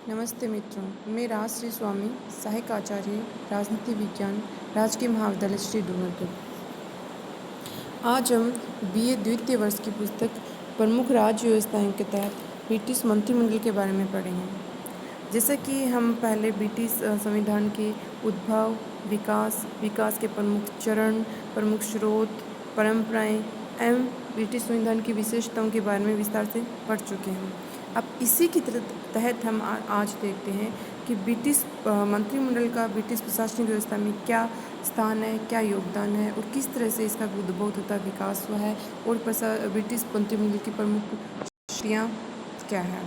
नमस्ते मित्रों, मैं राजश्री स्वामी, सहायक आचार्य राजनीति विज्ञान, राजकीय महाविद्यालय श्री डूंगरपुर। आज हम बीए द्वितीय वर्ष की पुस्तक प्रमुख राज्य व्यवस्थाएं के तहत ब्रिटिश मंत्रिमंडल के बारे में पढ़ेंगे। जैसा कि हम पहले ब्रिटिश संविधान के उद्भव, विकास के प्रमुख चरण, प्रमुख स्रोत, परंपराएं एवं ब्रिटिश संविधान की विशेषताओं के बारे में विस्तार से पढ़ चुके हैं। अब इसी के तहत हम आज देखते हैं कि ब्रिटिश मंत्रिमंडल का ब्रिटिश प्रशासनिक व्यवस्था में क्या स्थान है, क्या योगदान है और किस तरह से इसका उद्भव तथा विकास हुआ है और ब्रिटिश मंत्रिमंडल की प्रमुख शक्तियाँ क्या है।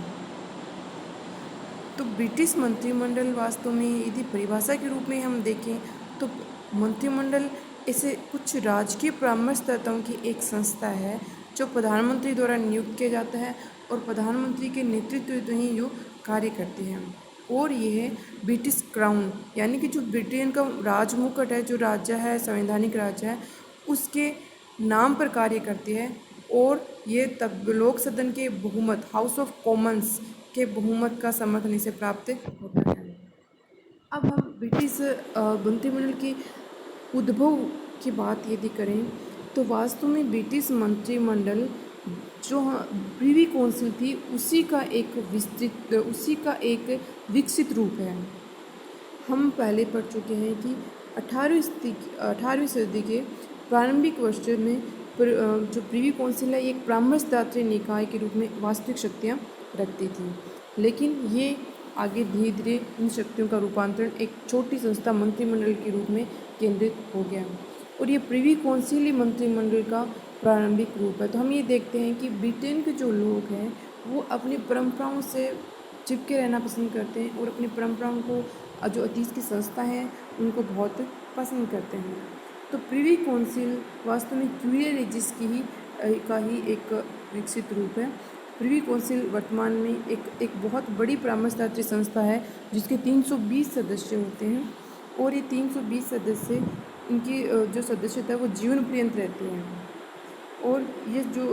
तो ब्रिटिश मंत्रिमंडल वास्तव में यदि परिभाषा के रूप में हम देखें तो मंत्रिमंडल ऐसे कुछ राजकीय परामर्शदाताओं की एक संस्था है जो प्रधानमंत्री द्वारा नियुक्त किया जाता है और प्रधानमंत्री के नेतृत्व में ही जो कार्य करते हैं। और यह ब्रिटिश क्राउन यानी कि जो ब्रिटेन का राज मुकुट है, जो राज्य है, संवैधानिक राज्य है, उसके नाम पर कार्य करती है और ये तब लोक सदन के बहुमत, हाउस ऑफ कॉमन्स के बहुमत का समर्थन इसे प्राप्त होता है। अब हम ब्रिटिश मंत्रिमंडल के उद्भव की बात यदि करें तो वास्तव में ब्रिटिश मंत्रिमंडल जो प्रिवी काउंसिल थी उसी का एक विकसित रूप है। हम पहले पढ़ चुके हैं कि 18वीं सदी के प्रारंभिक वर्षों में जो प्रिवी काउंसिल है एक परामर्शदात्री निकाय के रूप में वास्तविक शक्तियाँ रखती थी, लेकिन ये आगे धीरे धीरे इन शक्तियों का रूपांतरण एक छोटी संस्था मंत्रिमंडल के रूप में केंद्रित हो गया और ये प्रिवी काउंसिल ही मंत्रिमंडल का प्रारंभिक रूप है। तो हम ये देखते हैं कि ब्रिटेन के जो लोग हैं वो अपनी परंपराओं से चिपके रहना पसंद करते हैं और अपनी परंपराओं को जो अतीत की संस्था हैं उनको बहुत पसंद करते हैं। तो प्रिवी काउंसिल वास्तव में क्यूरियर रेजिस का ही एक विकसित रूप है। प्रिवी काउंसिल वर्तमान में एक बहुत बड़ी परामर्शदात्री संस्था है जिसके 320 सदस्य होते हैं और ये 320 सदस्य इनकी जो सदस्यता है वो जीवन पर्यंत रहती है। और ये जो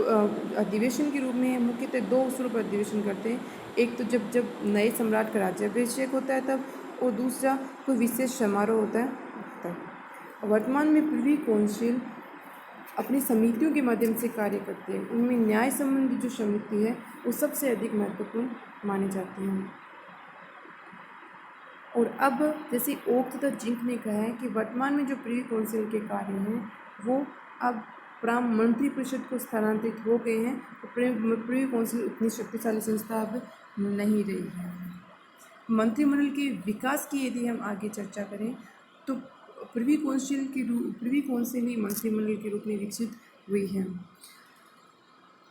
अधिवेशन के रूप में मुख्यतः 2 अवसरों पर अधिवेशन करते हैं। एक तो जब नए सम्राट का राज्याभिषेक होता है तब, और दूसरा कोई विशेष समारोह होता है तब। वर्तमान में प्रिवी काउंसिल अपनी समितियों के माध्यम से कार्य करते हैं। उनमें न्याय संबंधी जो समिति है वो सबसे अधिक महत्वपूर्ण मानी जाती है। और अब जैसे ओक तथा जिंक ने कहा है कि वर्तमान में जो प्रिवी काउंसिल के कार्य हैं वो अब मंत्रि परिषद को स्थानांतरित हो गए हैं, तो प्रिवी काउंसिल उतनी शक्तिशाली संस्था अब नहीं रही है। मंत्रिमंडल के विकास की यदि हम आगे चर्चा करें तो प्रिवी काउंसिल ही मंत्रिमंडल के रूप में विकसित हुई है।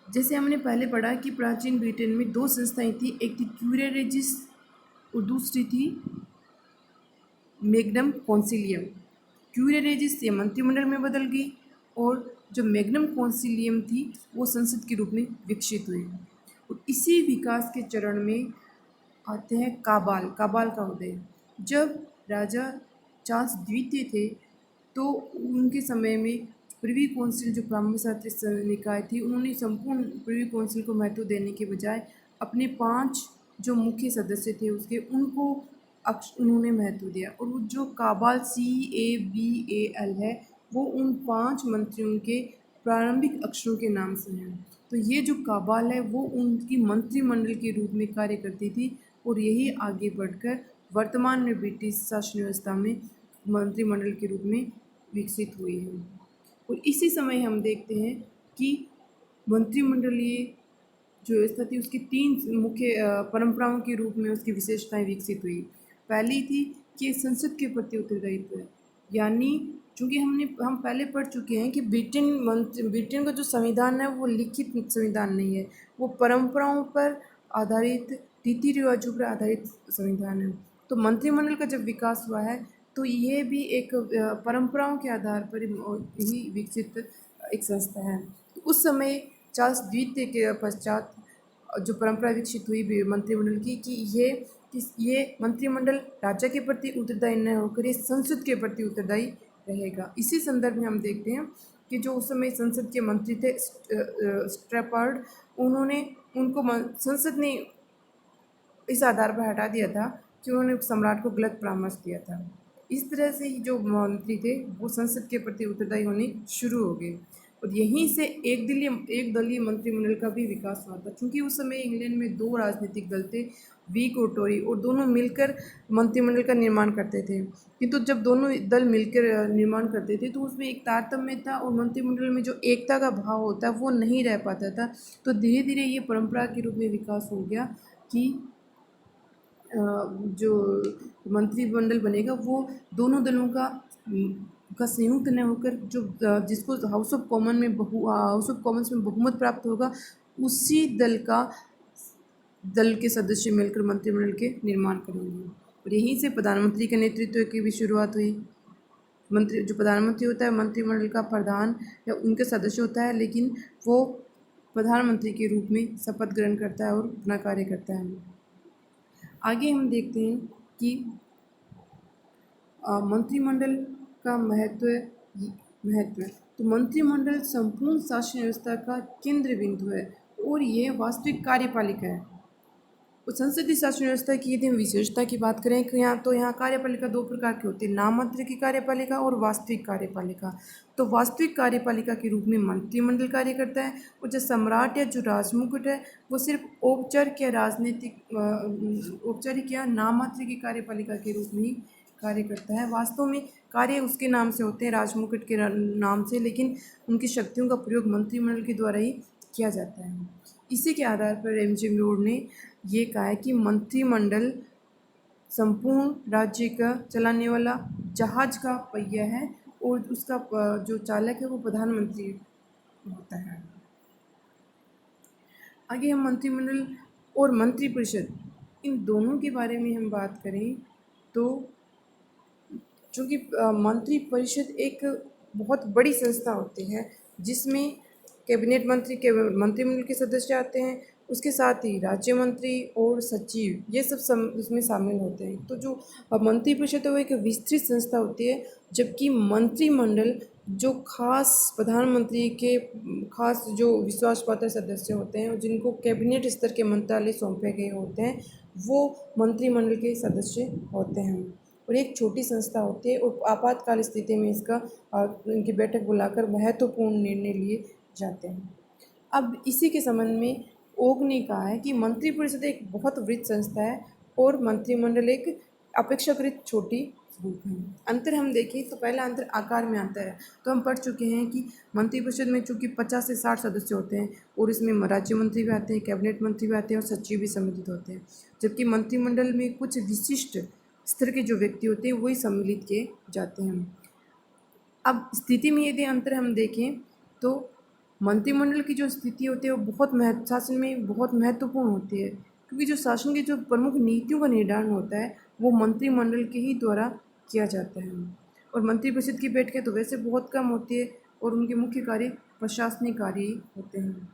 जैसे हमने पहले पढ़ा कि प्राचीन ब्रिटेन में 2 संस्थाएं थी, एक थी क्यूरियर रेजिस और दूसरी थी मैग्नम कॉन्सिलियम। क्यूरियर रेजिस ये मंत्रिमंडल में बदल गई और जो मैग्नम कॉन्सिलियम थी वो संसद के रूप में विकसित हुई। और इसी विकास के चरण में आते हैं काबाल का उदय। जब राजा चार्ल्स द्वितीय थे तो उनके समय में प्रिवी काउंसिल जो परामर्शदात्री निकाय थी उन्होंने संपूर्ण प्रिवी काउंसिल को महत्व देने के बजाय अपने 5 जो मुख्य सदस्य थे उसके उनको उन्होंने महत्व दिया। और वो जो काबाल CABAL है वो उन 5 मंत्रियों के प्रारंभिक अक्षरों के नाम से हैं। तो ये जो काबाल है वो उनकी मंत्रिमंडल के रूप में कार्य करती थी और यही आगे बढ़कर वर्तमान में ब्रिटिश शासन व्यवस्था में मंत्रिमंडल के रूप में विकसित हुई है। और इसी समय हम देखते हैं कि मंत्रिमंडलीय जो व्यवस्था थी उसकी 3 मुख्य परंपराओं के रूप में उसकी विशेषताएं विकसित हुई। पहली थी कि संसद के प्रति उत्तरदायित्व है, यानी चूँकि हम पहले पढ़ चुके हैं कि ब्रिटेन का जो संविधान है वो लिखित संविधान नहीं है, वो परंपराओं पर आधारित, रीति रिवाजों पर आधारित संविधान है। तो मंत्रिमंडल का जब विकास हुआ है तो ये भी एक परंपराओं के आधार पर ही विकसित एक संस्था है। उस समय चार्ल्स द्वितीय के पश्चात जो परंपरा विकसित हुई मंत्रिमंडल की कि ये मंत्रिमंडल राज्य के प्रति उत्तरदायी न होकर ये संसद के प्रति उत्तरदायी रहेगा। इसी संदर्भ में हम देखते हैं कि जो उस समय संसद के मंत्री थे स्ट्रैफर्ड, संसद ने इस आधार पर हटा दिया था कि उन्होंने सम्राट को गलत परामर्श दिया था। इस तरह से ही जो मंत्री थे वो संसद के प्रति उत्तरदायी होने शुरू हो गए और यहीं से एक दलीय मंत्रिमंडल का भी विकास हुआ था। क्योंकि उस समय इंग्लैंड में दो राजनीतिक दल थे, व्हिग और टोरी, और दोनों मिलकर मंत्रिमंडल का निर्माण करते थे। किंतु जब दोनों दल मिलकर निर्माण करते थे तो उसमें एक तारतम्य था और मंत्रिमंडल में जो एकता का भाव होता है वो नहीं रह पाता था। तो धीरे धीरे ये परंपरा के रूप में विकास हो गया कि जो मंत्रिमंडल बनेगा वो दोनों दलों का संयुक्त न होकर जो जिसको हाउस ऑफ कॉमन्स में बहुमत प्राप्त होगा उसी दल के सदस्य मिलकर मंत्रिमंडल के निर्माण करेंगे। और यहीं से प्रधानमंत्री के नेतृत्व की भी शुरुआत हुई। जो प्रधानमंत्री होता है मंत्रिमंडल का प्रधान या उनके सदस्य होता है, लेकिन वो प्रधानमंत्री के रूप में शपथ ग्रहण करता है और अपना कार्य करता है। आगे हम देखते हैं कि मंत्रिमंडल का महत्व। तो मंत्रिमंडल संपूर्ण शासन व्यवस्था का केंद्र बिंदु है और यह वास्तविक कार्यपालिका है। और संसदीय शासन व्यवस्था की यदि हम विशेषता की बात करें कि यहाँ कार्यपालिका दो प्रकार की होती है, नाम मात्र की कार्यपालिका और वास्तविक कार्यपालिका। तो वास्तविक कार्यपालिका के रूप में मंत्रिमंडल कार्य करता है और जो सम्राट या जो राजमुकुट है वो सिर्फ औपचारिक या नाम मात्र की कार्यपालिका के रूप में ही कार्य करता है। वास्तव में कार्य उसके नाम से होते हैं, राजमुकुट के नाम से, लेकिन उनकी शक्तियों का प्रयोग मंत्रिमंडल के द्वारा ही किया जाता है। इसी के आधार पर एम.जी. लोड ने ये कहा है कि मंत्रिमंडल संपूर्ण राज्य का चलाने वाला जहाज का पहिया है और उसका जो चालक है वो प्रधानमंत्री होता है। आगे हम मंत्रिमंडल और मंत्रिपरिषद इन दोनों के बारे में हम बात करें तो चूँकि मंत्रिपरिषद एक बहुत बड़ी संस्था होती है जिसमें कैबिनेट मंत्री के मंत्रिमंडल के सदस्य आते हैं, उसके साथ ही राज्य मंत्री और सचिव ये सब उसमें शामिल होते हैं। तो जो मंत्रिपरिषद है वो एक विस्तृत संस्था होती है, जबकि मंत्रिमंडल जो खास प्रधानमंत्री के खास जो विश्वास पात्र सदस्य होते हैं और जिनको कैबिनेट स्तर के मंत्रालय सौंपे गए होते हैं वो मंत्रिमंडल के सदस्य होते हैं। और एक छोटी संस्था होती है और आपातकाल स्थिति में इनकी बैठक बुलाकर महत्वपूर्ण निर्णय लिए जाते हैं। अब इसी के संबंध में ओक ने कहा है कि मंत्रिपरिषद एक बहुत वृहद संस्था है और मंत्रिमंडल एक अपेक्षाकृत छोटी रूप है। अंतर हम देखें तो पहला अंतर आकार में अंतर है। तो हम पढ़ चुके हैं कि मंत्रिपरिषद में चूँकि 50 से 60 सदस्य होते हैं और इसमें राज्य मंत्री भी आते हैं, कैबिनेट मंत्री भी आते हैं और सचिव भी सम्मिलित होते हैं, जबकि मंत्रिमंडल में कुछ विशिष्ट स्तर के जो व्यक्ति होते हैं वही सम्मिलित किए जाते हैं। अब स्थिति में यदि अंतर हम देखें तो मंत्रिमंडल की जो स्थिति होती है वो शासन में बहुत महत्वपूर्ण होती है, क्योंकि जो शासन की जो प्रमुख नीतियों का निर्धारण होता है वो मंत्रिमंडल के ही द्वारा किया जाता है। और मंत्रिपरिषद की बैठकें तो वैसे बहुत कम होती है और उनके मुख्य कार्य प्रशासनिक कार्य ही होते हैं।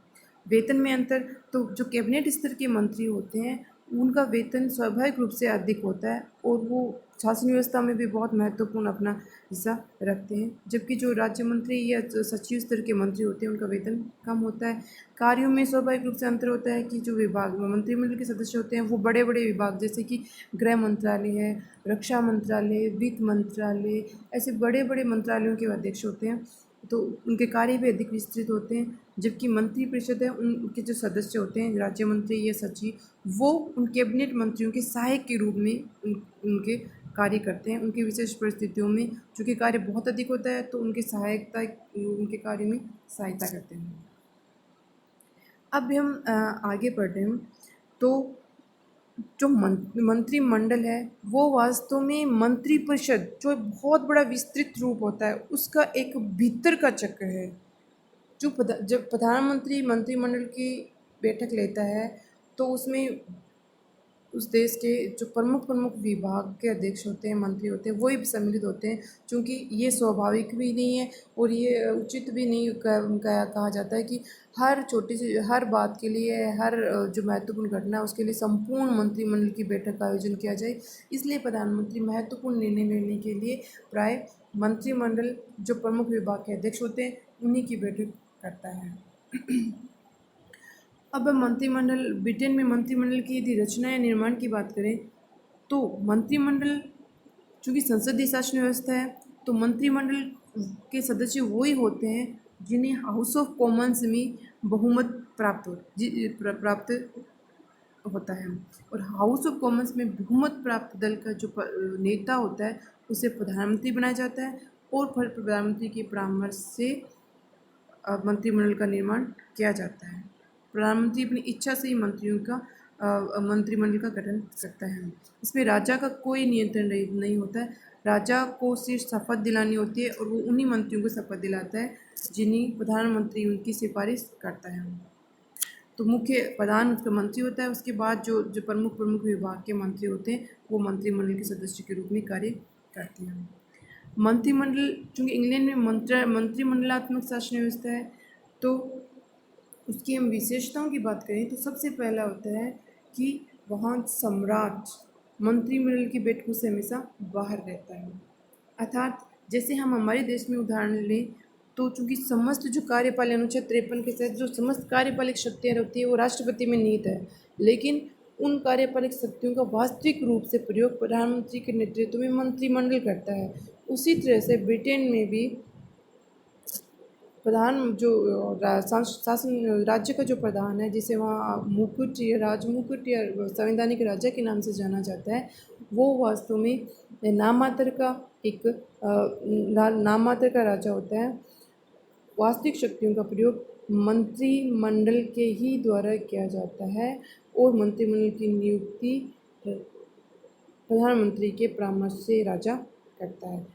वेतन में अंतर, तो जो कैबिनेट स्तर के मंत्री होते हैं उनका वेतन स्वाभाविक रूप से अधिक होता है और वो शासन व्यवस्था में भी बहुत महत्वपूर्ण अपना हिस्सा रखते हैं, जबकि जो राज्य मंत्री या सचिव स्तर के मंत्री होते हैं उनका वेतन कम होता है। कार्यों में स्वाभाविक रूप से अंतर होता है कि जो विभाग मंत्रिमंडल के सदस्य होते हैं वो बड़े बड़े विभाग जैसे कि गृह मंत्रालय है, रक्षा मंत्रालय, वित्त मंत्रालय, ऐसे बड़े बड़े मंत्रालयों के अध्यक्ष होते हैं, तो उनके कार्य भी अधिक विस्तृत होते हैं। जबकि मंत्रिपरिषद है उनके जो सदस्य होते हैं राज्य मंत्री या सचिव वो उन कैबिनेट मंत्रियों के सहायक के रूप में उनके कार्य करते हैं। उनकी विशेष परिस्थितियों में चूँकि कार्य बहुत अधिक होता है तो उनके कार्य में सहायता करते हैं। अब हम आगे बढ़ रहे हैं तो जो मंत्रिमंडल है वो वास्तव में मंत्रिपरिषद जो बहुत बड़ा विस्तृत रूप होता है उसका एक भीतर का चक्र है। जब प्रधानमंत्री मंत्रिमंडल की बैठक लेता है तो उसमें उस देश के जो प्रमुख विभाग के अध्यक्ष होते हैं, मंत्री होते हैं, वही सम्मिलित होते हैं। चूँकि ये स्वाभाविक भी नहीं है और ये उचित भी नहीं कहा जाता है कि हर छोटी सी हर बात के लिए हर जो महत्वपूर्ण घटना है उसके लिए संपूर्ण मंत्रिमंडल की बैठक का आयोजन किया जाए। इसलिए प्रधानमंत्री महत्वपूर्ण निर्णय लेने के लिए प्राय मंत्रिमंडल जो प्रमुख विभाग के अध्यक्ष होते हैं उन्हीं की बैठक करता है। अब मंत्रिमंडल, ब्रिटेन में मंत्रिमंडल की यदि रचना या निर्माण की बात करें तो मंत्रिमंडल चूँकि संसदीय शासन व्यवस्था है, तो मंत्रिमंडल के सदस्य वही होते हैं जिन्हें हाउस ऑफ कॉमन्स में बहुमत प्राप्त होता है। और हाउस ऑफ कॉमन्स में बहुमत प्राप्त दल का जो नेता होता है उसे प्रधानमंत्री बनाया जाता है और फिर प्रधानमंत्री के परामर्श से मंत्रिमंडल का निर्माण किया जाता है। प्रधानमंत्री अपनी इच्छा से ही मंत्रिमंडल का गठन करता है। इसमें राजा का कोई नियंत्रण नहीं होता है। राजा को सिर्फ शपथ दिलानी होती है और वो उन्हीं मंत्रियों को शपथ दिलाता है जिन्हें प्रधानमंत्री उनकी सिफारिश करता है। तो मुख्य प्रधान उसका मंत्री होता है। उसके बाद जो जो प्रमुख प्रमुख विभाग के मंत्री होते हैं वो मंत्रिमंडल के सदस्य के रूप में कार्य करते हैं। मंत्रिमंडल चूँकि इंग्लैंड में मंत्रिमंडलात्मक शासन व्यवस्था है, तो उसकी हम विशेषताओं की बात करें तो सबसे पहला होता है कि वहाँ सम्राट मंत्रिमंडल की बैठकों से हमेशा बाहर रहता है। अर्थात जैसे हम हमारे देश में उदाहरण लें तो चूँकि समस्त जो कार्यपालिक अनुच्छेद 53 के तहत जो समस्त कार्यपालिक शक्तियाँ होती है वो राष्ट्रपति में निहित है, लेकिन उन कार्यपालिक शक्तियों का वास्तविक रूप से प्रयोग प्रधानमंत्री के नेतृत्व में मंत्रिमंडल करता है। उसी तरह से ब्रिटेन में भी प्रधान जो शासन राज्य का जो प्रधान है, जिसे वहाँ राजमुकुट या संवैधानिक राजा के नाम से जाना जाता है, वो वास्तव में नाम मात्र का राजा होता है। वास्तविक शक्तियों का प्रयोग मंत्रिमंडल के ही द्वारा किया जाता है और मंत्रिमंडल की नियुक्ति प्रधानमंत्री के परामर्श से राजा करता है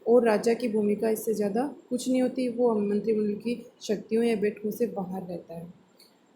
और राजा की भूमिका इससे ज़्यादा कुछ नहीं होती, वो मंत्रिमंडल की शक्तियों या बैठकों से बाहर रहता है।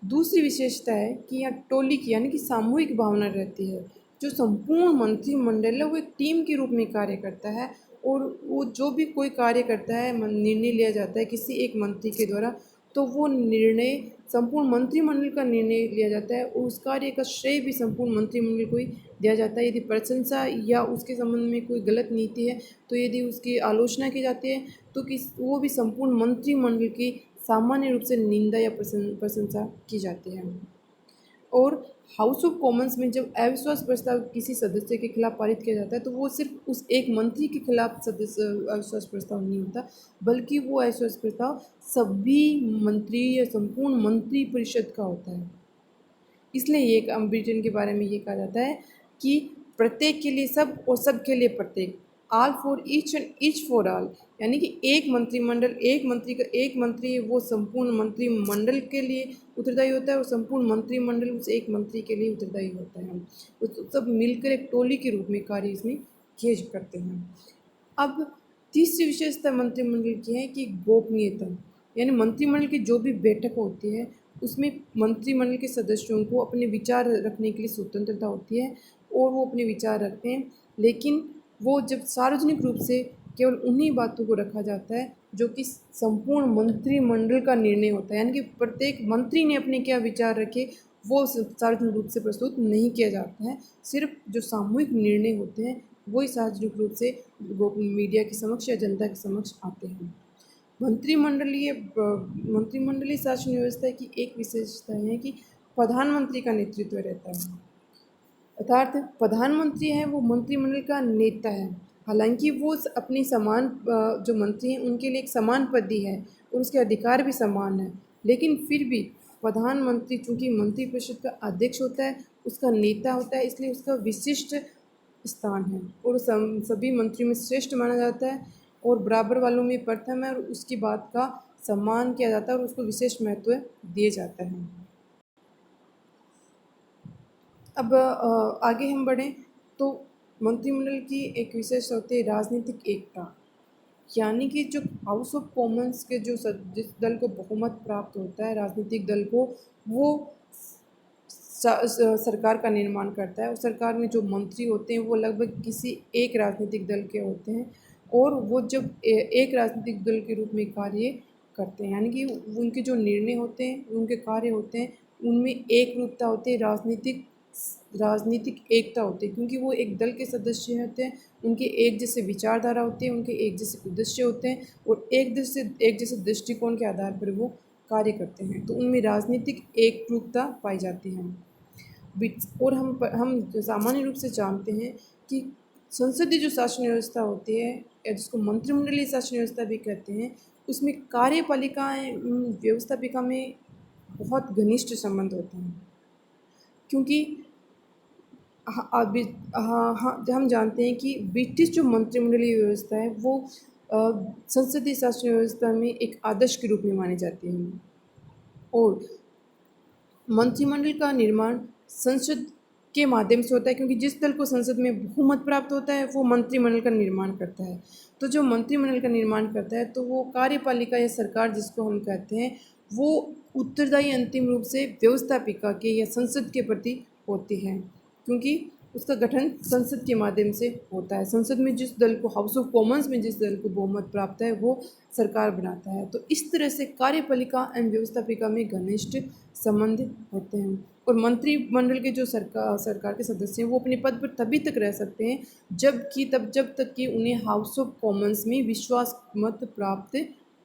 दूसरी विशेषता है कि यहाँ टोली की यानी कि सामूहिक भावना रहती है। जो संपूर्ण मंत्रिमंडल है वो एक टीम के रूप में कार्य करता है और वो जो भी कोई कार्य करता है, निर्णय लिया जाता है किसी एक मंत्री के द्वारा, तो वो निर्णय संपूर्ण मंत्रिमंडल का निर्णय लिया जाता है और उस कार्य का श्रेय भी संपूर्ण मंत्रिमंडल को ही दिया जाता है। यदि प्रशंसा या उसके संबंध में कोई गलत नीति है तो यदि उसकी आलोचना की जाती है तो वो भी संपूर्ण मंत्रिमंडल की सामान्य रूप से निंदा या प्रशंसा की जाती है। और हाउस ऑफ कॉमन्स में जब अविश्वास प्रस्ताव किसी सदस्य के खिलाफ पारित किया जाता है तो वो सिर्फ उस एक मंत्री के खिलाफ सदस्य अविश्वास प्रस्ताव नहीं होता, बल्कि वो अविश्वास प्रस्ताव सभी मंत्री या संपूर्ण मंत्री परिषद का होता है। इसलिए ये ब्रिटेन के बारे में ये कहा जाता है कि प्रत्येक के लिए सब और सब के लिए प्रत्येक, all for each and each for all, यानी कि एक मंत्री है वो संपूर्ण मंत्रिमंडल के लिए उत्तरदायी होता है और संपूर्ण मंत्रिमंडल उस एक मंत्री के लिए उत्तरदायी होता है। तो सब मिलकर एक टोली के रूप में कार्य इसमें किए करते हैं। अब तीसरी विशेषता मंत्रिमंडल की है कि गोपनीयता, यानी मंत्रिमंडल की जो भी बैठक होती है उसमें मंत्रिमंडल के सदस्यों को अपने विचार रखने के लिए स्वतंत्रता होती है और वो अपने विचार रखते हैं, लेकिन वो जब सार्वजनिक रूप से केवल उन्हीं बातों को रखा जाता है जो कि संपूर्ण मंत्रिमंडल का निर्णय होता है, यानी कि प्रत्येक मंत्री ने अपने क्या विचार रखे वो सार्वजनिक रूप से प्रस्तुत नहीं किया जाता है। सिर्फ जो सामूहिक निर्णय होते हैं वही सार्वजनिक रूप से मीडिया के समक्ष या जनता के समक्ष आते हैं। मंत्रिमंडलीय शासन व्यवस्था की एक विशेषता है कि प्रधानमंत्री का नेतृत्व रहता है, अर्थात प्रधानमंत्री है वो मंत्रिमंडल का नेता है। हालांकि वो अपनी समान जो मंत्री हैं उनके लिए एक समान पद है और उसके अधिकार भी समान है, लेकिन फिर भी प्रधानमंत्री चूँकि मंत्रिपरिषद का अध्यक्ष होता है, उसका नेता होता है, इसलिए उसका विशिष्ट स्थान है और सभी मंत्रियों में श्रेष्ठ माना जाता है और बराबर वालों में प्रथम है और उसकी बात का सम्मान किया जाता है और उसको विशेष महत्व दिया जाता है। अब आगे हम बढ़ें तो मंत्रिमंडल की एक विशेषता होती है राजनीतिक एकता, यानी कि जो हाउस ऑफ कॉमन्स के जिस दल को बहुमत प्राप्त होता है राजनीतिक दल को, वो सरकार का निर्माण करता है और सरकार में जो मंत्री होते हैं वो लगभग किसी एक राजनीतिक दल के होते हैं और वो जब एक राजनीतिक दल के रूप में कार्य करते हैं, यानी कि उनके जो निर्णय होते हैं उनके कार्य होते हैं उनमें एक रूपता होती है, राजनीतिक एकता होती है, क्योंकि वो एक दल के सदस्य होते हैं, उनके एक जैसे विचारधारा होती है, उनके एक जैसे उद्देश्य होते हैं और एक जैसे दृष्टिकोण के आधार पर वो कार्य करते हैं, तो उनमें राजनीतिक एकरूपता पाई जाती है। और हम जो सामान्य रूप से जानते हैं कि संसदीय जो शासन व्यवस्था होती है या जिसको मंत्रिमंडलीय शासन व्यवस्था भी कहते हैं, उसमें कार्यपालिकाएं व्यवस्थापिका में बहुत घनिष्ठ संबंध होते हैं, क्योंकि अभी हाँ हाँ हम जानते हैं कि ब्रिटिश जो मंत्रिमंडलीय व्यवस्था है वो संसदीय शासन व्यवस्था में एक आदर्श के रूप में मानी जाती है। और मंत्रिमंडल का निर्माण संसद के माध्यम से होता है, क्योंकि जिस दल को संसद में बहुमत प्राप्त होता है वो मंत्रिमंडल का निर्माण करता है। तो जो मंत्रिमंडल का निर्माण करता है तो वो कार्यपालिका या सरकार जिसको हम कहते हैं वो उत्तरदायी अंतिम रूप से व्यवस्थापिका के या संसद के प्रति होती है, क्योंकि उसका गठन संसद के माध्यम से होता है। संसद में जिस दल को, हाउस ऑफ कॉमन्स में जिस दल को बहुमत प्राप्त है वो सरकार बनाता है। तो इस तरह से कार्यपालिका एवं व्यवस्थापिका में घनिष्ठ संबंध होते हैं। और मंत्रिमंडल के जो सरकार के सदस्य हैं वो अपने पद पर तभी तक रह सकते हैं जब तक कि उन्हें हाउस ऑफ कॉमन्स में विश्वास मत प्राप्त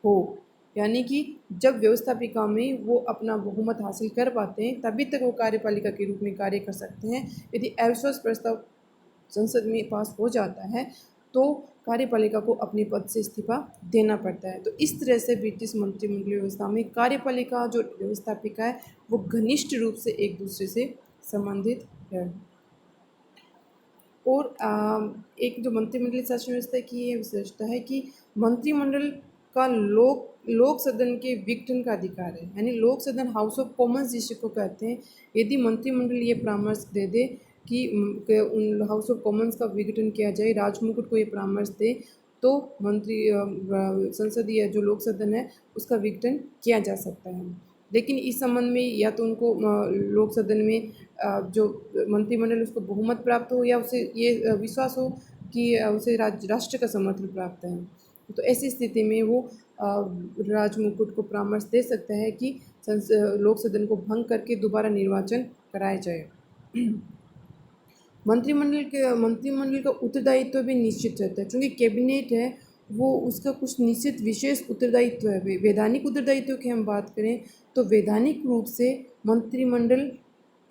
हो, यानी कि जब व्यवस्थापिका में वो अपना बहुमत हासिल कर पाते हैं तभी तक वो कार्यपालिका के रूप में कार्य कर सकते हैं। यदि अविश्वास प्रस्ताव संसद में पास हो जाता है तो कार्यपालिका को अपने पद से इस्तीफा देना पड़ता है। तो इस तरह से ब्रिटिश मंत्रिमंडलीय व्यवस्था में कार्यपालिका जो व्यवस्थापिका है वो घनिष्ठ रूप से एक दूसरे से संबंधित है। और एक जो मंत्रिमंडलीय शासन व्यवस्था की ये विशेषता है कि मंत्रिमंडल का लोक सदन के विघटन का अधिकार है, यानी लोक सदन हाउस ऑफ कॉमन्स जिसको कहते हैं, यदि मंत्रिमंडल ये परामर्श दे दे कि उन हाउस ऑफ कॉमन्स का विघटन किया जाए, राजमुकुट को ये परामर्श दे, तो संसदीय जो लोक सदन है उसका विघटन किया जा सकता है। लेकिन इस संबंध में या तो उनको लोक सदन में जो मंत्रिमंडल उसको बहुमत प्राप्त हो या उसे ये विश्वास हो कि उसे राष्ट्र का समर्थन प्राप्त है, तो ऐसी स्थिति में वो राजमुकुट को परामर्श दे सकता है कि लोक सदन को भंग करके दोबारा निर्वाचन कराया जाए। मंत्रिमंडल का उत्तरदायित्व भी निश्चित रहता है, क्योंकि कैबिनेट है वो उसका कुछ निश्चित विशेष उत्तरदायित्व है। वैधानिक उत्तरदायित्व की हम बात करें तो वैधानिक रूप से मंत्रिमंडल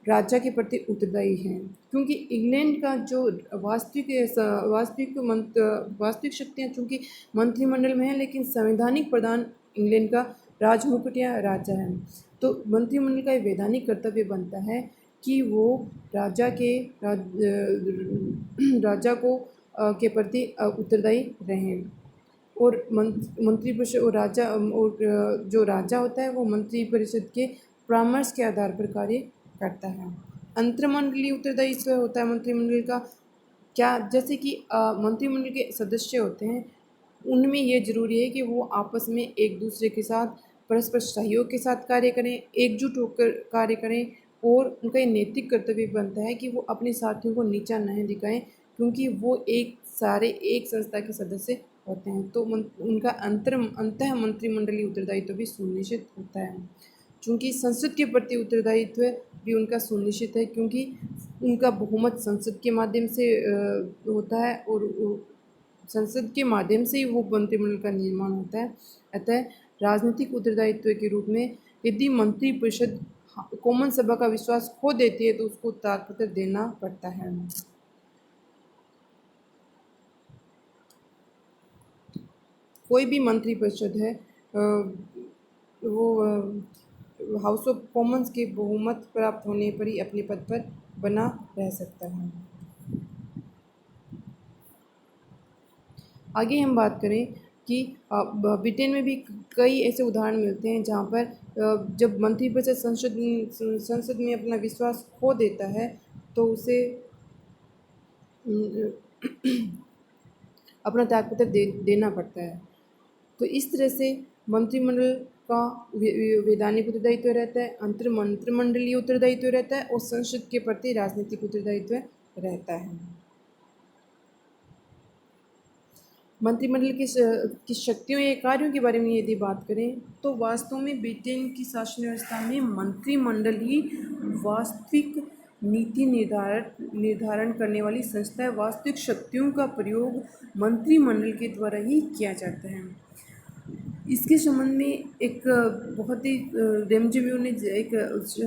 राजा के प्रति उत्तरदायी है, क्योंकि इंग्लैंड का जो वास्तविक शक्तियाँ चूँकि मंत्रिमंडल में है, लेकिन संवैधानिक प्रधान इंग्लैंड का राजमुकुट या राजा है। तो मंत्रिमंडल का ये वैधानिक कर्तव्य बनता है कि वो राजा को के प्रति उत्तरदायी रहें। और मंत्रिपरिषद और जो राजा होता है वो मंत्रिपरिषद के परामर्श के आधार पर कार्य करता है। अंतर्मंडलीय उत्तरदायित्व होता है मंत्रिमंडल का, क्या जैसे कि मंत्रिमंडल के सदस्य होते हैं उनमें यह जरूरी है कि वो आपस में एक दूसरे के साथ परस्पर सहयोग के साथ कार्य करें, एकजुट होकर कार्य करें, और उनका ये नैतिक कर्तव्य बनता है कि वो अपने साथियों को नीचा नहीं दिखाएं, क्योंकि वो एक संस्था के सदस्य होते हैं। तो उनका अंतः मंत्रिमंडलीय उत्तरदायित्व भी सुनिश्चित होता है। चूँकि संसद के प्रति उत्तरदायित्व भी उनका सुनिश्चित है, क्योंकि उनका बहुमत संसद के माध्यम से होता है और संसद के माध्यम से ही वो मंत्रिमंडल का निर्माण होता है। अतः राजनीतिक उत्तरदायित्व के रूप में यदि मंत्रिपरिषद कॉमन सभा का विश्वास खो देती है तो उसको त्यागपत्र देना पड़ता है। कोई भी मंत्रिपरिषद है वो हाउस ऑफ कॉमन्स के बहुमत प्राप्त होने पर ही अपने पद पर बना रह सकता है। आगे हम बात करें कि ब्रिटेन में भी कई ऐसे उदाहरण मिलते हैं जहाँ पर जब मंत्रिपरिषद संसद में अपना विश्वास खो देता है तो उसे अपना त्यागपत्र देना पड़ता है। तो इस तरह से मंत्रिमंडल का वैधानिक उत्तरदायित्व रहता है, मंत्रिमंडलीय उत्तरदायित्व रहता है और संसद के प्रति राजनीतिक उत्तरदायित्व रहता है। मंत्रिमंडल की शक्तियों या कार्यों के बारे में यदि बात करें तो वास्तव में ब्रिटेन की शासन व्यवस्था में मंत्रिमंडल ही वास्तविक नीति निर्धारण करने वाली संस्था है। वास्तविक शक्तियों का प्रयोग मंत्रिमंडल के द्वारा ही किया जाता है। इसके संबंध में एक बहुत ही रेमजेव्यू ने एक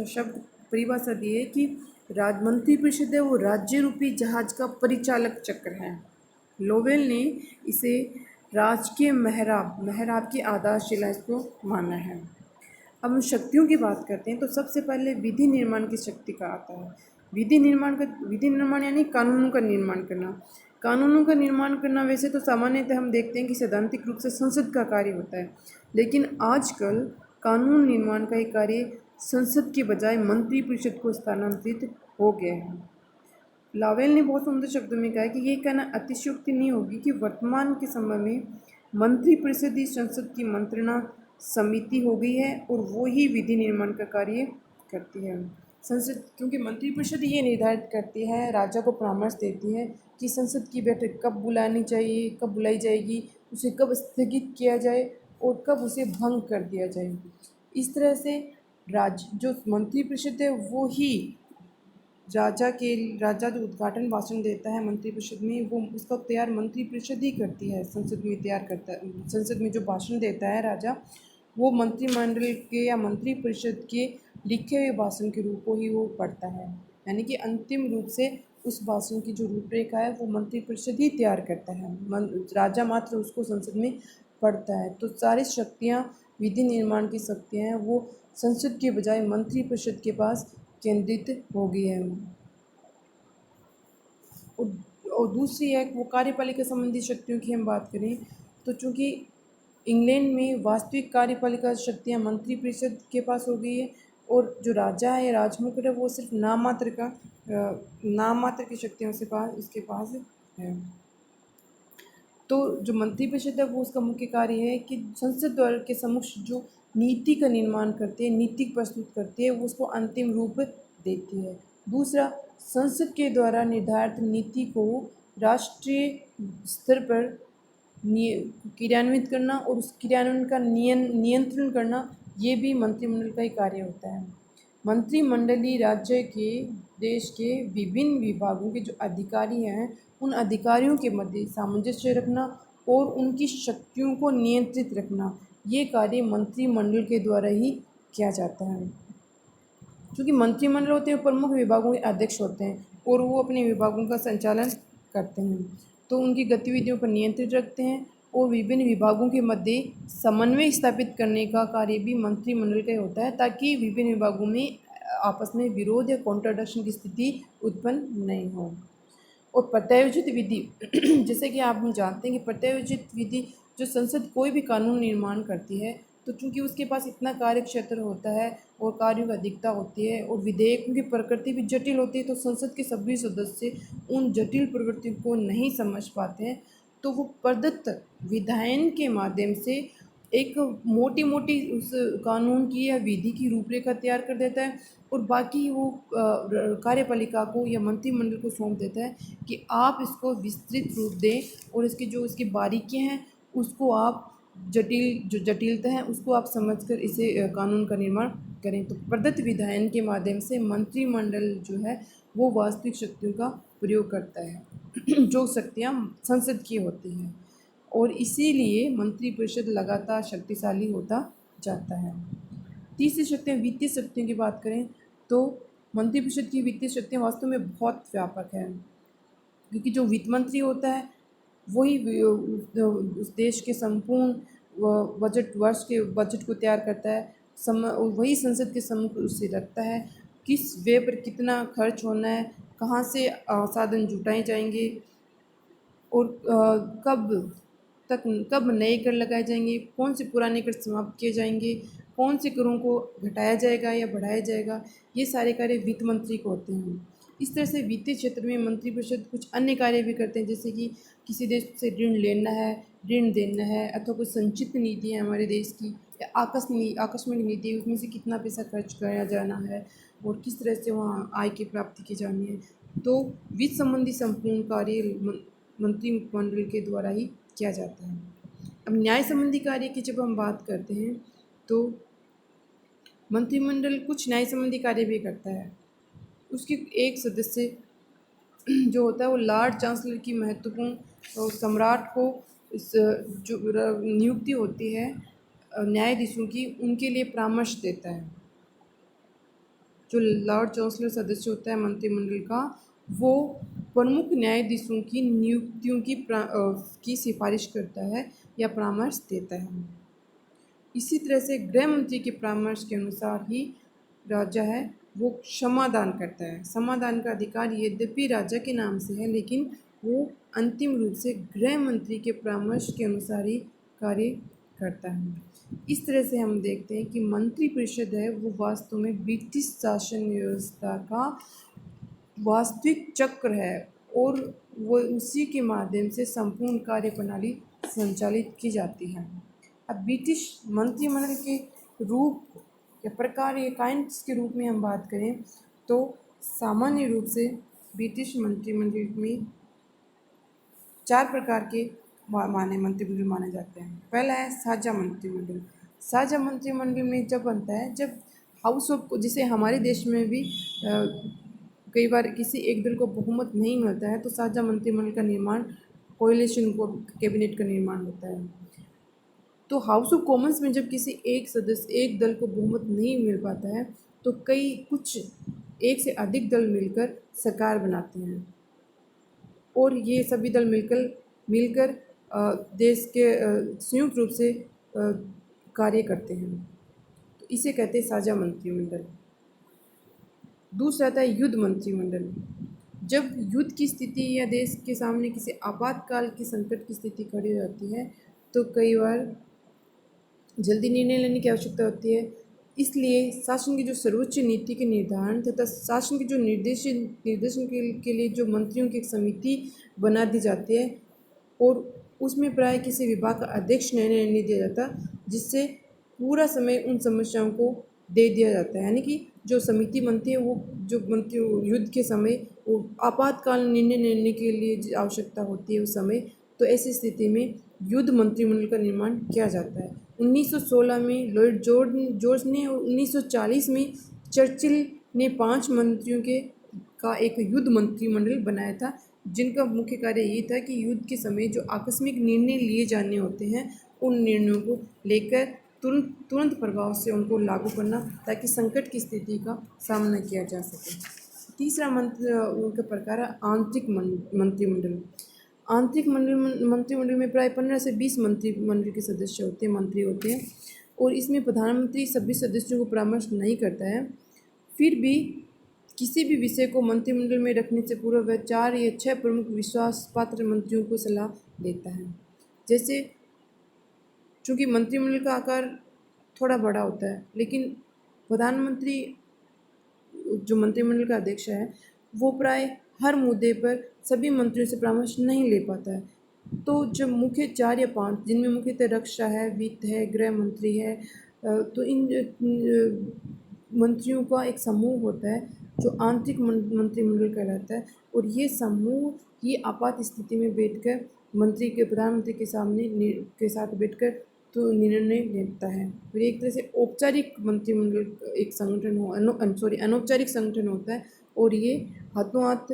शब्द परिभाषा दी है कि मंत्री परिषद है वो राज्य रूपी जहाज का परिचालक चक्र है। लोवेल ने इसे राजकीय महराब की आधारशिला इसको माना है। अब हम शक्तियों की बात करते हैं तो सबसे पहले विधि निर्माण की शक्ति का आता है। विधि निर्माण यानी कानूनों का निर्माण करना। कानूनों का निर्माण करना वैसे तो सामान्यतः हम देखते हैं कि सैद्धांतिक रूप से संसद का कार्य होता है, लेकिन आजकल कानून निर्माण का एक कार्य संसद के बजाय मंत्रिपरिषद को स्थानांतरित हो गया है। लावेल ने बहुत सुंदर शब्दों में कहा कि ये कहना अतिशयोक्ति नहीं होगी कि वर्तमान के समय में मंत्रिपरिषद ही संसद की मंत्रणा समिति हो गई है और वो ही विधि निर्माण का कार्य करती है। संसद क्योंकि मंत्रिपरिषद ये निर्धारित करती है, राजा को परामर्श देती है कि संसद की बैठक कब बुलानी चाहिए, कब बुलाई जाएगी, उसे कब स्थगित किया जाए और कब उसे भंग कर दिया जाए। इस तरह से जो मंत्रिपरिषद है वो ही राजा जो उद्घाटन भाषण देता है मंत्रिपरिषद में, वो उसका तैयार मंत्रिपरिषद ही करती है। संसद में जो भाषण देता है राजा, वो मंत्रिमंडल के या मंत्रिपरिषद के लिखे हुए भाषण के रूप को ही वो पढ़ता है। यानी कि अंतिम रूप से उस भाषण की जो रूपरेखा है वो मंत्रिपरिषद ही तैयार करता है, राजा मात्र उसको संसद में पढ़ता है। तो सारी शक्तियाँ, विधि निर्माण की शक्तियाँ हैं वो संसद के बजाय मंत्रिपरिषद के पास केंद्रित हो गई है। और दूसरी है वो कार्यपालिका संबंधी शक्तियों की हम बात करें तो चूँकि इंग्लैंड में वास्तविक कार्यपालिका शक्तियाँ मंत्रिपरिषद के पास हो गई है और जो राजा है, राजमुकुट है, वो सिर्फ नाम मात्र की शक्तियाँ उसके पास है। तो जो मंत्रिपरिषद है वो उसका मुख्य कार्य है कि संसद द्वारा के समक्ष जो नीति का निर्माण करती है, नीति प्रस्तुत करती है, वो उसको अंतिम रूप देती है। दूसरा, संसद के द्वारा निर्धारित नीति को राष्ट्रीय स्तर पर क्रियान्वित करना और उस क्रियान्वयन का नियंत्रण करना, ये भी मंत्रिमंडल का ही कार्य होता है। मंत्रिमंडलीय राज्य के देश के विभिन्न विभागों के जो अधिकारी हैं, उन अधिकारियों के मध्य सामंजस्य रखना और उनकी शक्तियों को नियंत्रित रखना, ये कार्य मंत्रिमंडल के द्वारा ही किया जाता है। क्योंकि मंत्रिमंडल होते हैं प्रमुख विभागों के अध्यक्ष होते हैं और वो अपने विभागों का संचालन करते हैं, तो उनकी गतिविधियों पर नियंत्रित रखते हैं और विभिन्न विभागों के मध्य समन्वय स्थापित करने का कार्य भी मंत्रिमंडल का ही होता है, ताकि विभिन्न विभागों में आपस में विरोध या कॉन्ट्राडिक्शन की स्थिति उत्पन्न नहीं हो। और प्रत्यायोजित विधि जैसे कि आप जानते हैं कि प्रत्यायोजित विधि जो संसद कोई भी कानून निर्माण करती है, तो चूंकि उसके पास इतना कार्य क्षेत्र होता है और कार्यों की अधिकता होती है और विधेयकों की प्रकृति भी जटिल होती है, तो संसद के सभी सदस्य उन जटिल प्रवृत्तियों को नहीं समझ पाते हैं, तो वो प्रदत्त विधायन के माध्यम से एक मोटी मोटी उस कानून की या विधि की रूपरेखा तैयार कर देता है और बाकी वो कार्यपालिका को या मंत्रिमंडल को सौंप देता है कि आप इसको विस्तृत रूप दें और इसकी बारीकियां हैं उसको आप जो जटिलता है उसको आप समझकर इसे कानून का निर्माण करें। तो प्रदत्त विधायन के माध्यम से मंत्रिमंडल जो है वो वास्तविक शक्तियों का प्रयोग करता है जो शक्तियाँ संसद की होती हैं, और इसीलिए मंत्रिपरिषद लगातार शक्तिशाली होता जाता है। तीसरी शक्तियाँ वित्तीय शक्तियों की बात करें तो मंत्रिपरिषद की वित्तीय शक्तियाँ वास्तव में बहुत व्यापक है, क्योंकि जो वित्त मंत्री होता है वही उस देश के संपूर्ण बजट को तैयार करता है, वही संसद के सम्मुख उसे रखता है किस व्यय पर कितना खर्च होना है, कहाँ से साधन जुटाए जाएंगे और कब नए कर लगाए जाएंगे, कौन से पुराने कर समाप्त किए जाएंगे, कौन से करों को घटाया जाएगा या बढ़ाया जाएगा, ये सारे कार्य वित्त मंत्री को होते हैं। इस तरह से वित्तीय क्षेत्र में मंत्रिपरिषद कुछ अन्य कार्य भी करते हैं, जैसे कि किसी देश से ऋण लेना है, ऋण देना है, अथवा कुछ संचित नीति है हमारे देश की या आकस्मिक नीति है, उसमें से कितना पैसा खर्च किया जाना है और किस तरह से वहाँ आय की प्राप्ति की जानी है। तो वित्त संबंधी संपूर्ण कार्य मंत्रिमंडल के द्वारा ही किया जाता है। अब न्याय संबंधी कार्य की जब हम बात करते हैं तो मंत्रिमंडल कुछ न्याय संबंधी कार्य भी करता है। उसके एक सदस्य जो होता है वो लॉर्ड चांसलर की महत्वपूर्ण सम्राट को जो नियुक्ति होती है न्यायाधीशों की उनके लिए परामर्श देता है। जो लॉर्ड चांसलर सदस्य होता है मंत्रिमंडल का, वो प्रमुख न्यायाधीशों की नियुक्तियों की सिफारिश करता है या परामर्श देता है। इसी तरह से गृह मंत्री के परामर्श के अनुसार ही राजा है वो क्षमादान करता है। समाधान का अधिकार यद्यपि राजा के नाम से है, लेकिन वो अंतिम रूप से गृह मंत्री के परामर्श के अनुसार ही कार्य करता है। इस तरह से हम देखते हैं कि मंत्रिपरिषद है वो वास्तव में ब्रिटिश शासन व्यवस्था का वास्तविक चक्र है और वो उसी के माध्यम से संपूर्ण कार्य प्रणाली संचालित की जाती है। अब ब्रिटिश मंत्रिमंडल के रूप या प्रकार या काइंड्स के रूप में हम बात करें तो सामान्य रूप से ब्रिटिश मंत्रिमंडल में 4 प्रकार के मंत्रिमंडल माने जाते हैं। पहला है साझा मंत्रिमंडल। साझा मंत्रिमंडल में जब बनता है जब हाउस ऑफ, जिसे हमारे देश में भी कई बार किसी एक दल को बहुमत नहीं मिलता है तो साझा मंत्रिमंडल का निर्माण कोएलिशन को कैबिनेट का निर्माण होता है। तो हाउस ऑफ कॉमन्स में जब किसी एक दल को बहुमत नहीं मिल पाता है तो कुछ एक से अधिक दल मिलकर सरकार बनाते हैं और ये सभी दल मिलकर देश के संयुक्त रूप से कार्य करते हैं। तो इसे कहते हैं साझा मंत्रिमंडल। दूसरा आता है युद्ध मंत्रिमंडल। जब युद्ध की स्थिति या देश के सामने किसी आपातकाल की संकट की स्थिति खड़ी हो जाती है तो कई बार जल्दी निर्णय लेने की आवश्यकता होती है। इसलिए शासन की जो सर्वोच्च नीति के निर्धारण तथा शासन के जो निर्देशन के लिए जो मंत्रियों की एक समिति बना दी जाती है और उसमें प्राय किसी विभाग का अध्यक्ष निर्णय नहीं दिया जाता, जिससे पूरा समय उन समस्याओं को दे दिया जाता है। यानी कि जो समिति बनती है वो जो मंत्री युद्ध के समय वो आपातकाल निर्णय लेने के लिए आवश्यकता होती है उस समय, तो ऐसी स्थिति में युद्ध मंत्रिमंडल का निर्माण किया जाता है। 1916 में लॉर्ड जॉर्ज ने और 1940 में चर्चिल ने 5 मंत्रियों का एक युद्ध मंत्रिमंडल बनाया था, जिनका मुख्य कार्य ये था कि युद्ध के समय जो आकस्मिक निर्णय लिए जाने होते हैं उन निर्णयों को लेकर तुरंत प्रभाव से उनको लागू करना ताकि संकट की स्थिति का सामना किया जा सके। तीसरा उनका प्रकार है आंतरिक मंत्रिमंडल। आंतरिक मंत्रिमंडल में प्राय 15 से 20 मंत्रिमंडल के सदस्य मंत्री होते हैं और इसमें प्रधानमंत्री सभी सदस्यों को परामर्श नहीं करता है। फिर भी किसी भी विषय को मंत्रिमंडल में रखने से पूर्व वह 4 या 6 प्रमुख विश्वास पात्र मंत्रियों को सलाह देता है। जैसे चूँकि मंत्रिमंडल का आकार थोड़ा बड़ा होता है, लेकिन प्रधानमंत्री जो मंत्रिमंडल का अध्यक्ष है वो प्राय हर मुद्दे पर सभी मंत्रियों से परामर्श नहीं ले पाता है। तो जब मुख्य 4 या 5 जिनमें मुख्यतः रक्षा है, वित्त है, गृह मंत्री है, तो इन मंत्रियों का एक समूह होता है जो आंतरिक मंत्रिमंडल कहलाता है और ये समूह ये आपात स्थिति में बैठकर प्रधानमंत्री के साथ बैठकर तो निर्णय लेता है। फिर एक तरह से औपचारिक मंत्रिमंडल एक संगठन अनौपचारिक संगठन होता है और ये हाथों हाथ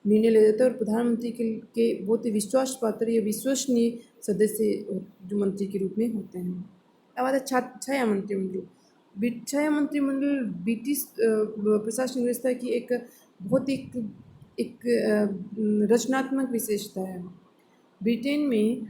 निर्णय ले जाता है और प्रधानमंत्री के बहुत ही विश्वास पात्र या विश्वसनीय सदस्य जो मंत्री के रूप में होते हैं। अब आता है छाया मंत्रिमंडल। छाया मंत्रिमंडल ब्रिटिश प्रशासनिक व्यवस्था की एक बहुत एक रचनात्मक विशेषता है। ब्रिटेन में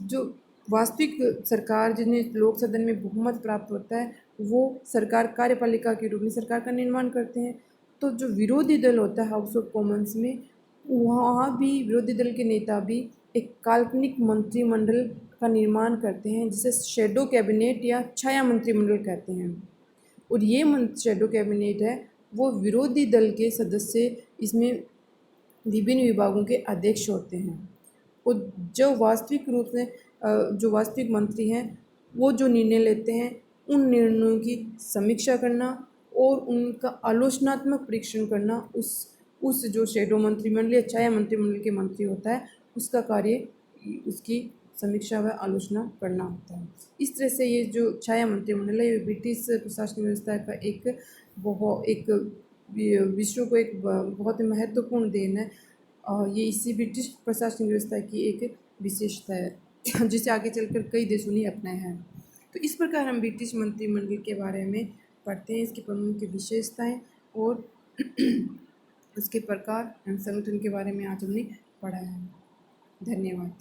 जो वास्तविक सरकार जिन्हें लोक सदन में बहुमत प्राप्त होता है वो सरकार कार्यपालिका के रूप में सरकार का निर्माण करते हैं। तो जो विरोधी दल होता है हाउस ऑफ कॉमन्स में, वहाँ भी विरोधी दल के नेता भी एक काल्पनिक मंत्रिमंडल का निर्माण करते हैं जिसे शैडो कैबिनेट या छाया मंत्रिमंडल कहते हैं। और ये शैडो कैबिनेट है वो विरोधी दल के सदस्य इसमें विभिन्न विभागों के अध्यक्ष होते हैं और जो वास्तविक मंत्री हैं वो जो निर्णय लेते हैं उन निर्णयों की समीक्षा करना और उनका आलोचनात्मक परीक्षण करना उस जो शैडो मंत्रिमंडल या छाया मंत्रिमंडल के मंत्री होता है उसका कार्य उसकी समीक्षा व आलोचना करना होता है। इस तरह से ये जो छाया मंत्रिमंडल है ये ब्रिटिश प्रशासनिक व्यवस्था का एक विश्व को एक बहुत ही महत्वपूर्ण देन है और ये इसी ब्रिटिश प्रशासनिक व्यवस्था की एक विशेषता है जिसे आगे चलकर कई देशों ने अपनाया है। तो इस प्रकार हम ब्रिटिश मंत्रिमंडल के बारे में पढ़ते हैं, इसकी प्रमुख विशेषताएं और उसके प्रकार एवं संगठन के बारे में आज हमने पढ़ा है। धन्यवाद।